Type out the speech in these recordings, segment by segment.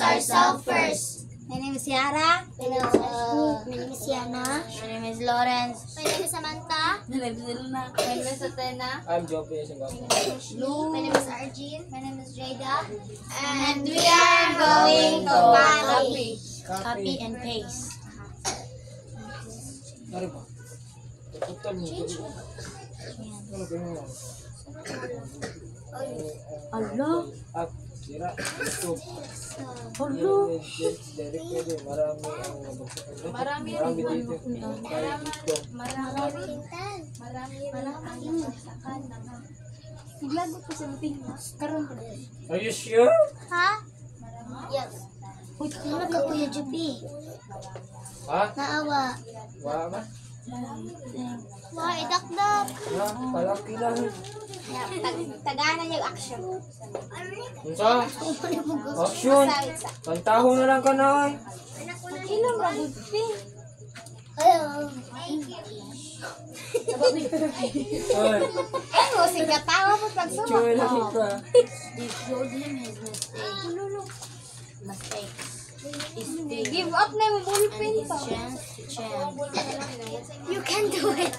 ourselves first. My name is Yara. My name is Ashley. My name is Yana. My name is Lawrence. My name is Samantha. My name is Ilna. My name is Atena. I'm Joby Singapore. My name is Arjun. My name is Jada. And we are going to copy and paste. Dari ba? Putal mo. Ano ganyan mo? Allah. At sira. YouTube. Allah. Direct pwede. Marami ang nabagsakan. Marami dito. Naglagot ko sa muting. Karoon ko. Are you sure? Ha? Yes. Uy, Ano ka Kuya Juby? Ha? Naawa. Wa ba? Wah, idakdak. Ha? Palaki lang. Tagana yung action. Unsa? Action. Pantahon na lang ka na ay. Ilang ragugpi? Hello. Ay. Ano, sigatawa mo pag Choy na ka. They showed him his mistakes. Give up na yung ballpen And his to. chance to chance. You can do it.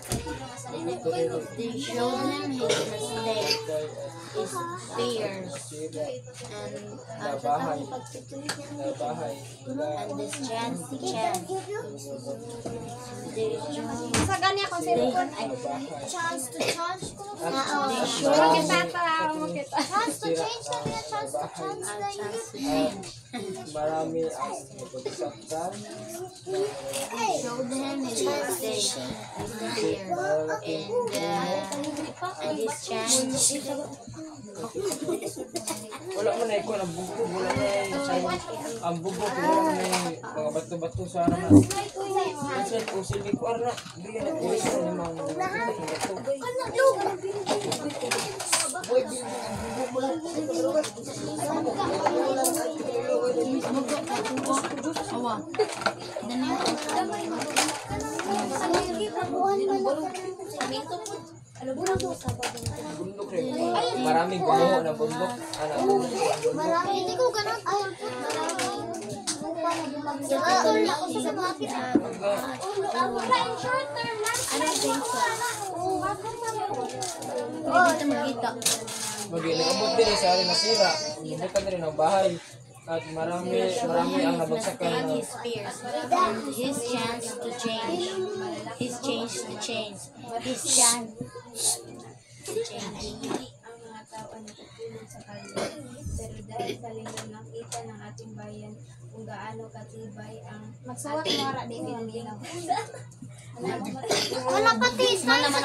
They showed him his mistakes, his fears, and Nabahay. Nabahay. and this chance to chance. They showed Sa ganya ko cellphone ay Nabahay. chance to change ko. they Chance showed him to change na niya. Chance to change a na chance to yun. change. Marami ang nabagsaktan. Showed him his mistakes, his fears, and his chance. Wala man na ikaw ang bugo. Wala na ang bugo. Wala na mga bato-bato sa araw na. Kasi kung sili ko ara, hindi na pulis na yung mga bato. Awa. Bundok rin. Maraming bumuho na bundok. Marami. Hindi ko ganun. Ay, marami. Ako sa bakit. Wala in short term lang. I don't think so. Oh, Dito magkita. Mag-inabot din sa akin nasira. Hindi ka na rin ang bahay. At marami ang nabagsakan na His fears and his chance to change. His change to change. His chance to change. Ang mga tao ay natutulog sa kalye. Pero dahil sa lingkod nakita ng ating bayan kung gaano katibay ang magsuwat mo ara di pinaginaw. Wala pati sign sa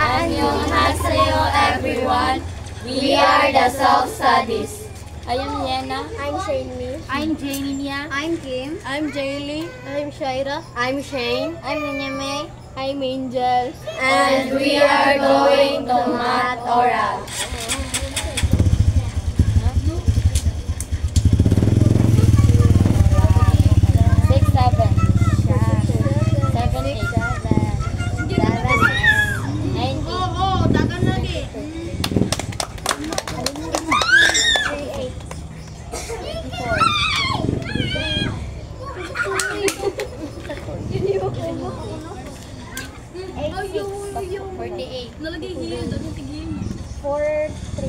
Annyeonghaseyo everyone. We are the self-studies. I am Yena. I'm Shane. I'm Jania. I'm Kim. I'm Jaylee. I'm Shaira. I'm Shane. I'm Ninyame. I'm Angel. And we are going to Math Oral. 6, 7. 7, 8. 48. nalagay hiyo doon yung tigim. 4, 3.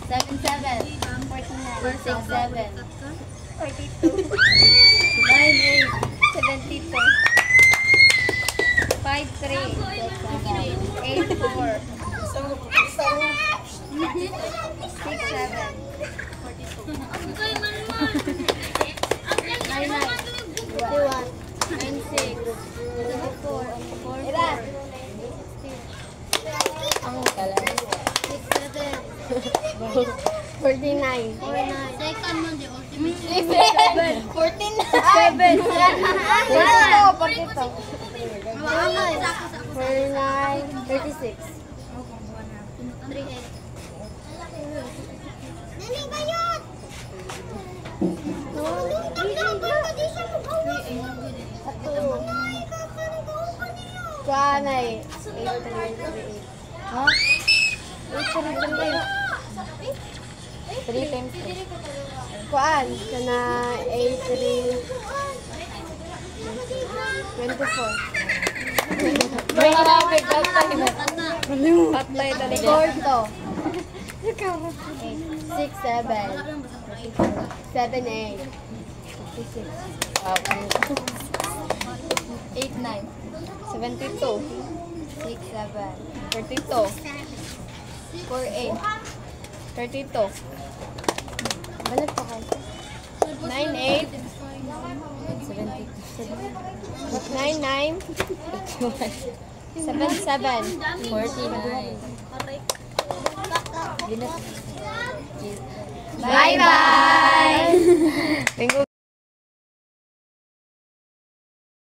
7, 7. 6, 7. 42. 9, 8. 72. 5, 3. 8, 4. 6, 7. 9, 9. 9, 6. 4, 4. Ang talang. 49. Second mo, the ultimate. 49. 36. Nani bayot? Kanay. 8, 3, 3, 8. Ha? 3 times 2. Kuan, kana 8, 3, 24. Bring it up, big patay na rin. Corto. 6, 7. 7, 8. 56. 8, 9. 72. 6, 7. 32. 4, 8. 32. Balik pa kayo. 9, 8. 9, 9. 7, 7. 49. Bye-bye!